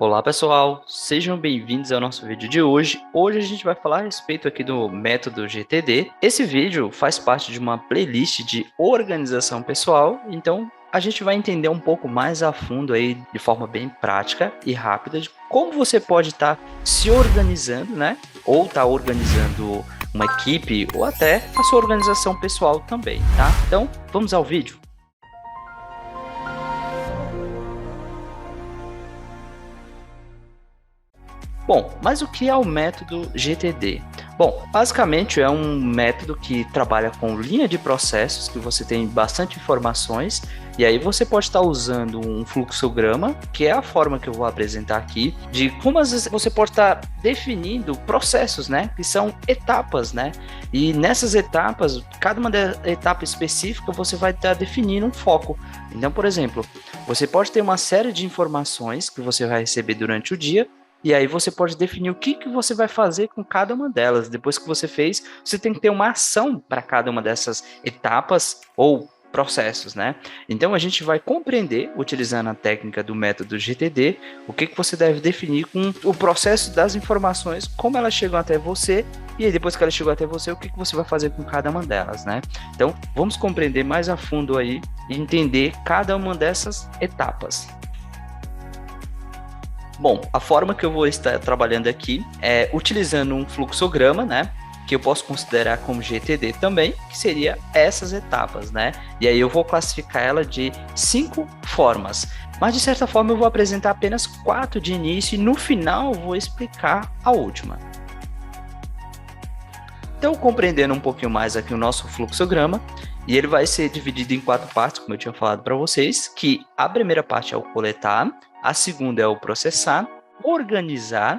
Olá pessoal, sejam bem-vindos ao nosso vídeo de hoje. Hoje a gente vai falar a respeito aqui do método GTD. Esse vídeo faz parte de uma playlist de organização pessoal, então a gente vai entender um pouco mais a fundo aí, de forma bem prática e rápida, de como você pode estar se organizando, né? Ou estar organizando uma equipe, ou até a sua organização pessoal também, tá? Então, vamos ao vídeo. Bom, mas o que é o método GTD? Bom, basicamente é um método que trabalha com linha de processos, que você tem bastante informações, e aí você pode estar usando um fluxograma, que é a forma que eu vou apresentar aqui, de como às vezes você pode estar definindo processos, né? Que são etapas, né? E nessas etapas, cada uma etapa específica, você vai estar definindo um foco. Então, por exemplo, você pode ter uma série de informações que você vai receber durante o dia, e aí você pode definir o que você vai fazer com cada uma delas. Depois que você fez, você tem que ter uma ação para cada uma dessas etapas ou processos, né? Então a gente vai compreender, utilizando a técnica do método GTD, o que você deve definir com o processo das informações, como elas chegam até você, e aí depois que elas chegam até você, o que você vai fazer com cada uma delas, né? Então vamos compreender mais a fundo aí e entender cada uma dessas etapas. Bom, a forma que eu vou estar trabalhando aqui é utilizando um fluxograma, né? Que eu posso considerar como GTD também, que seria essas etapas, né? E aí eu vou classificar ela de 5 formas. Mas de certa forma eu vou apresentar apenas 4 de início e no final eu vou explicar a última. Então, compreendendo um pouquinho mais aqui o nosso fluxograma, e ele vai ser dividido em 4 partes, como eu tinha falado para vocês, que a primeira parte é o coletar, a segunda é o processar, organizar,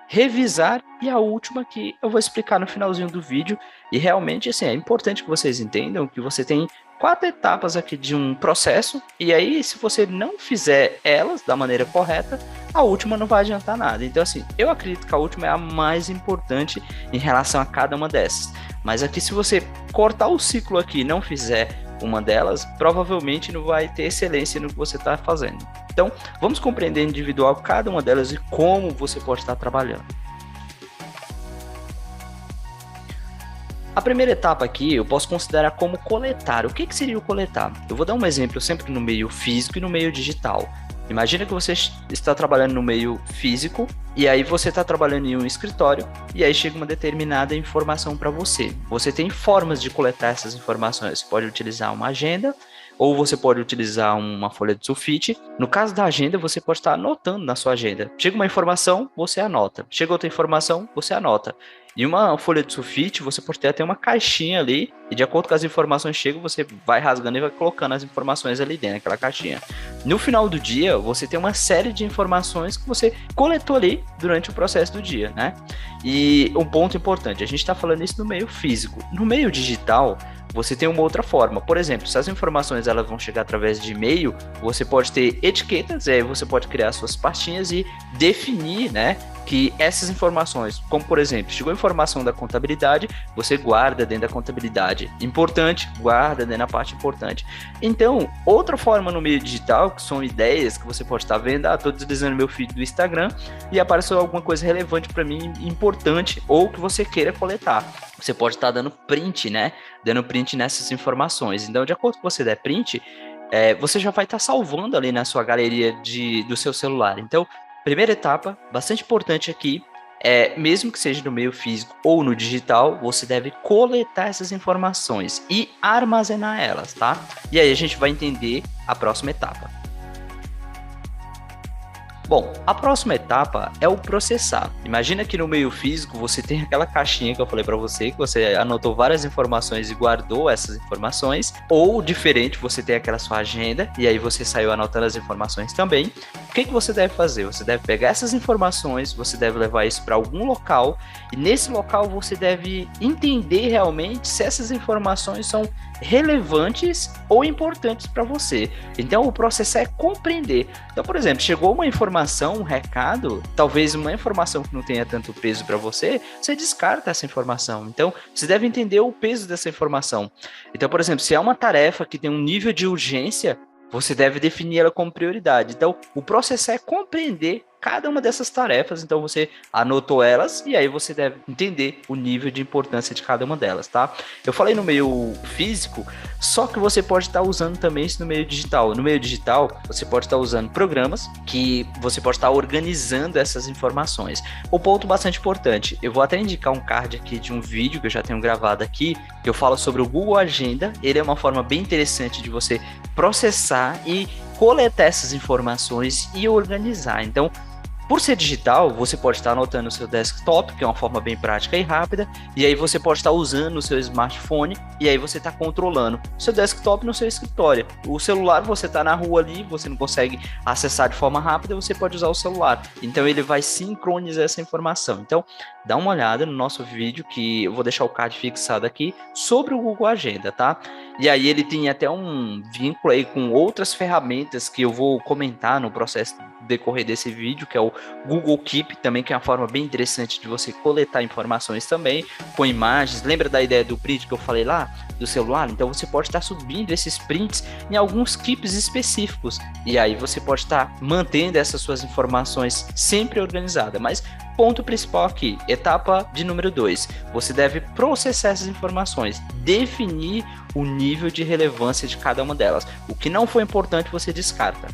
revisar e a última que eu vou explicar no finalzinho do vídeo. E realmente, assim, é importante que vocês entendam que você tem 4 etapas aqui de um processo, e aí se você não fizer elas da maneira correta, a última não vai adiantar nada. Então, assim, eu acredito que a última é a mais importante em relação a cada uma dessas. Mas aqui, se você cortar o ciclo aqui e não fizer uma delas, provavelmente não vai ter excelência no que você está fazendo. Então, vamos compreender individual cada uma delas e como você pode estar trabalhando. A primeira etapa aqui eu posso considerar como coletar. O que seria o coletar? Eu vou dar um exemplo sempre no meio físico e no meio digital. Imagina que você está trabalhando no meio físico e aí você está trabalhando em um escritório e aí chega uma determinada informação para você. Você tem formas de coletar essas informações. Você pode utilizar uma agenda ou você pode utilizar uma folha de sulfite. No caso da agenda, você pode estar anotando na sua agenda. Chega uma informação, você anota. Chega outra informação, você anota. E uma folha de sulfite, você pode ter até uma caixinha ali, e de acordo com as informações que chegam, você vai rasgando e vai colocando as informações ali dentro daquela caixinha. No final do dia, você tem uma série de informações que você coletou ali durante o processo do dia, né? E um ponto importante, a gente está falando isso no meio físico. No meio digital, você tem uma outra forma. Por exemplo, se as informações elas vão chegar através de e-mail, você pode ter etiquetas, aí você pode criar suas pastinhas e definir, né, que essas informações, como por exemplo, chegou a informação da contabilidade, você guarda dentro da contabilidade. Importante, guarda dentro da parte importante. Então, outra forma no meio digital, que são ideias que você pode estar vendo, estou deslizando meu feed do Instagram e apareceu alguma coisa relevante para mim, importante, ou que você queira coletar. Você pode estar dando print, né? Dando print nessas informações. Então, de acordo com você der print, você já vai estar salvando ali na sua galeria do seu celular. Então, primeira etapa, bastante importante aqui, mesmo que seja no meio físico ou no digital, você deve coletar essas informações e armazenar elas, tá? E aí a gente vai entender a próxima etapa. Bom, a próxima etapa é o processar. Imagina que no meio físico você tem aquela caixinha que eu falei para você, que você anotou várias informações e guardou essas informações, ou diferente, você tem aquela sua agenda e aí você saiu anotando as informações também. O que você deve fazer? Você deve pegar essas informações, você deve levar isso para algum local e nesse local você deve entender realmente se essas informações são relevantes ou importantes para você. Então, o processo é compreender. Então, por exemplo, chegou uma informação, um recado, talvez uma informação que não tenha tanto peso para você, você descarta essa informação. Então, você deve entender o peso dessa informação. Então, por exemplo, se é uma tarefa que tem um nível de urgência, você deve definir ela como prioridade. Então, o processo é compreender cada uma dessas tarefas, então você anotou elas e aí você deve entender o nível de importância de cada uma delas, tá? Eu falei no meio físico, só que você pode estar usando também isso no meio digital. No meio digital, você pode estar usando programas que você pode estar organizando essas informações. Um ponto bastante importante, eu vou até indicar um card aqui de um vídeo que eu já tenho gravado aqui, que eu falo sobre o Google Agenda. Ele é uma forma bem interessante de você processar e coletar essas informações e organizar. Então, por ser digital, você pode estar anotando no seu desktop, que é uma forma bem prática e rápida, e aí você pode estar usando o seu smartphone, e aí você está controlando o seu desktop no seu escritório. O celular, você está na rua ali, você não consegue acessar de forma rápida, você pode usar o celular. Então ele vai sincronizar essa informação. Então, dá uma olhada no nosso vídeo, que eu vou deixar o card fixado aqui, sobre o Google Agenda, tá? E aí ele tem até um vínculo aí com outras ferramentas que eu vou comentar no processo decorrer desse vídeo, que é o Google Keep, também, que é uma forma bem interessante de você coletar informações também, com imagens. Lembra da ideia do print que eu falei lá, do celular? Então você pode estar subindo esses prints em alguns keeps específicos, e aí você pode estar mantendo essas suas informações sempre organizadas. Mas ponto principal aqui, etapa de número 2, você deve processar essas informações, definir o nível de relevância de cada uma delas. O que não foi importante, você descarta.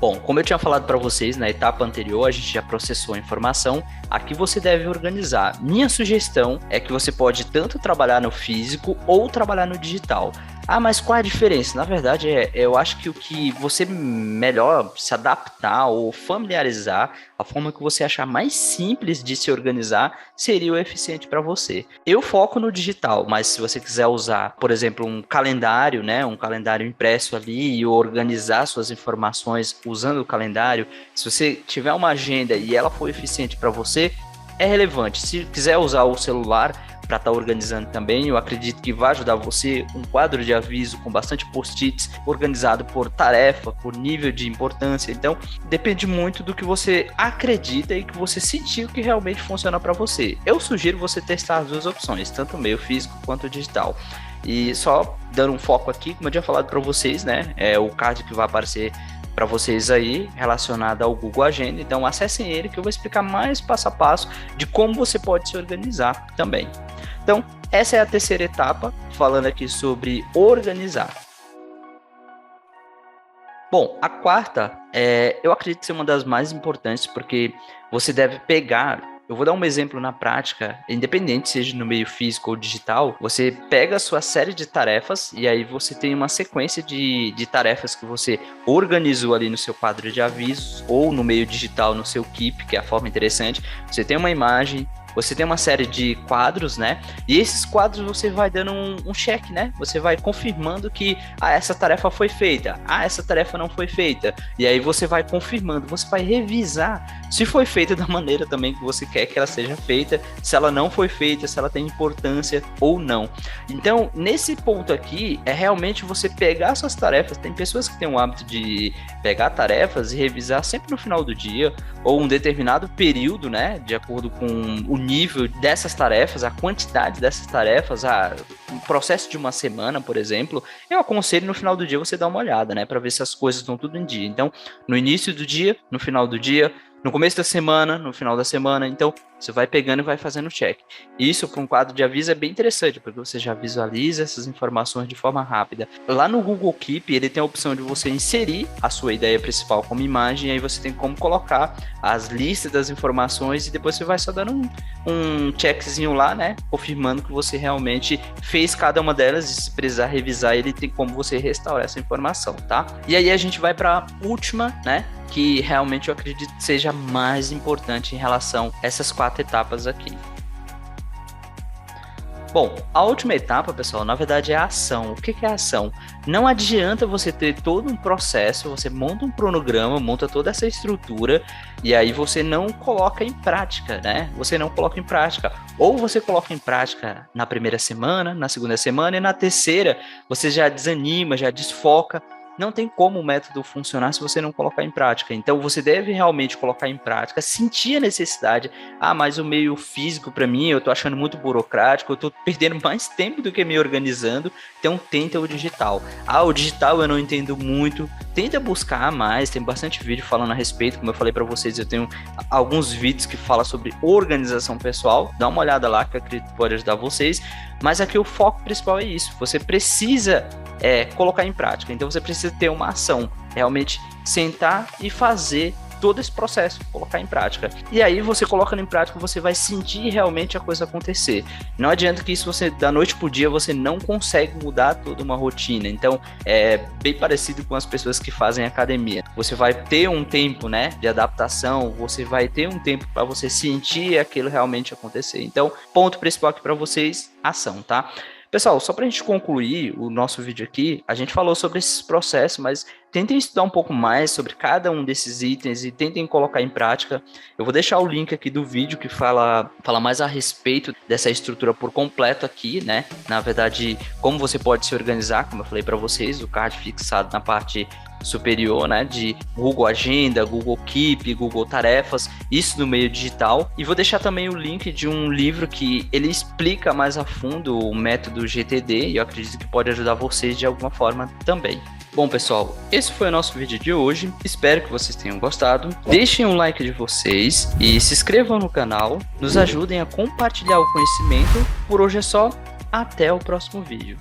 Bom, como eu tinha falado para vocês na etapa anterior, a gente já processou a informação, aqui você deve organizar. Minha sugestão é que você pode tanto trabalhar no físico ou trabalhar no digital. Ah, mas qual é a diferença? Na verdade, eu acho que o que você melhor se adaptar ou familiarizar, a forma que você achar mais simples de se organizar, seria o eficiente para você. Eu foco no digital, mas se você quiser usar, por exemplo, um calendário, né, um calendário impresso ali e organizar suas informações usando o calendário, se você tiver uma agenda e ela for eficiente para você, é relevante. Se quiser usar o celular para estar organizando também, eu acredito que vai ajudar você. Um quadro de aviso com bastante post-its, organizado por tarefa, por nível de importância. Então, depende muito do que você acredita e que você sentiu que realmente funciona para você. Eu sugiro você testar as duas opções, tanto o meio físico quanto o digital. E só dando um foco aqui, como eu tinha falado para vocês, né, é o card que vai aparecer para vocês aí, relacionado ao Google Agenda. Então acessem ele, que eu vou explicar mais passo a passo de como você pode se organizar também. Então, essa é a terceira etapa, falando aqui sobre organizar. Bom, a quarta, eu acredito ser uma das mais importantes, porque você deve pegar. Eu vou dar um exemplo na prática, independente seja no meio físico ou digital, você pega a sua série de tarefas e aí você tem uma sequência de tarefas que você organizou ali no seu quadro de avisos ou no meio digital, no seu Keep, que é a forma interessante. Você tem uma imagem, você tem uma série de quadros, né? E esses quadros você vai dando um check, né? Você vai confirmando que essa tarefa foi feita, essa tarefa não foi feita. E aí você vai confirmando, você vai revisar se foi feita da maneira também que você quer que ela seja feita, se ela não foi feita, se ela tem importância ou não. Então, nesse ponto aqui, é realmente você pegar suas tarefas. Tem pessoas que têm o hábito de pegar tarefas e revisar sempre no final do dia, ou um determinado período, né? De acordo com o nível dessas tarefas, a quantidade dessas tarefas, um processo de uma semana, por exemplo, eu aconselho no final do dia você dar uma olhada, né, para ver se as coisas estão tudo em dia. Então, no início do dia, no final do dia, no começo da semana, no final da semana. Então, você vai pegando e vai fazendo check. Isso para um quadro de aviso é bem interessante, porque você já visualiza essas informações de forma rápida. Lá no Google Keep, ele tem a opção de você inserir a sua ideia principal como imagem, e aí você tem como colocar as listas das informações, e depois você vai só dando um checkzinho lá, né, confirmando que você realmente fez cada uma delas, e se precisar revisar, ele tem como você restaurar essa informação, tá? E aí a gente vai para a última, né, que realmente eu acredito que seja mais importante em relação a essas 4 etapas aqui. Bom, a última etapa, pessoal, na verdade é a ação. O que é a ação? Não adianta você ter todo um processo, você monta um cronograma, monta toda essa estrutura e aí você não coloca em prática, né? Você não coloca em prática. Ou você coloca em prática na primeira semana, na segunda semana, e na terceira você já desanima, já desfoca. não tem como o método funcionar se você não colocar em prática. Então você deve realmente colocar em prática, sentir a necessidade. Ah, mas o meio físico para mim, eu tô achando muito burocrático, eu tô perdendo mais tempo do que me organizando, então tenta o digital. Ah, o digital eu não entendo muito, tenta buscar mais, tem bastante vídeo falando a respeito, como eu falei para vocês, eu tenho alguns vídeos que falam sobre organização pessoal, dá uma olhada lá que eu acredito que pode ajudar vocês, mas aqui o foco principal é isso, você precisa colocar em prática, então você precisa ter uma ação, realmente sentar e fazer todo esse processo, colocar em prática. E aí você colocando em prática, você vai sentir realmente a coisa acontecer. Não adianta que isso você, da noite pro dia, você não consegue mudar toda uma rotina. Então, é bem parecido com as pessoas que fazem academia. Você vai ter um tempo, né, de adaptação, você vai ter um tempo para você sentir aquilo realmente acontecer. Então, ponto principal aqui para vocês, ação, tá? Pessoal, só para a gente concluir o nosso vídeo aqui, a gente falou sobre esses processos, mas tentem estudar um pouco mais sobre cada um desses itens e tentem colocar em prática. Eu vou deixar o link aqui do vídeo que fala mais a respeito dessa estrutura por completo aqui, né? Na verdade, como você pode se organizar, como eu falei para vocês, o card fixado na parte superior, né, de Google Agenda, Google Keep, Google Tarefas, isso no meio digital. E vou deixar também o link de um livro que ele explica mais a fundo o método GTD e eu acredito que pode ajudar vocês de alguma forma também. Bom, pessoal, esse foi o nosso vídeo de hoje. Espero que vocês tenham gostado. Deixem um like de vocês e se inscrevam no canal. Nos ajudem a compartilhar o conhecimento. Por hoje é só. Até o próximo vídeo.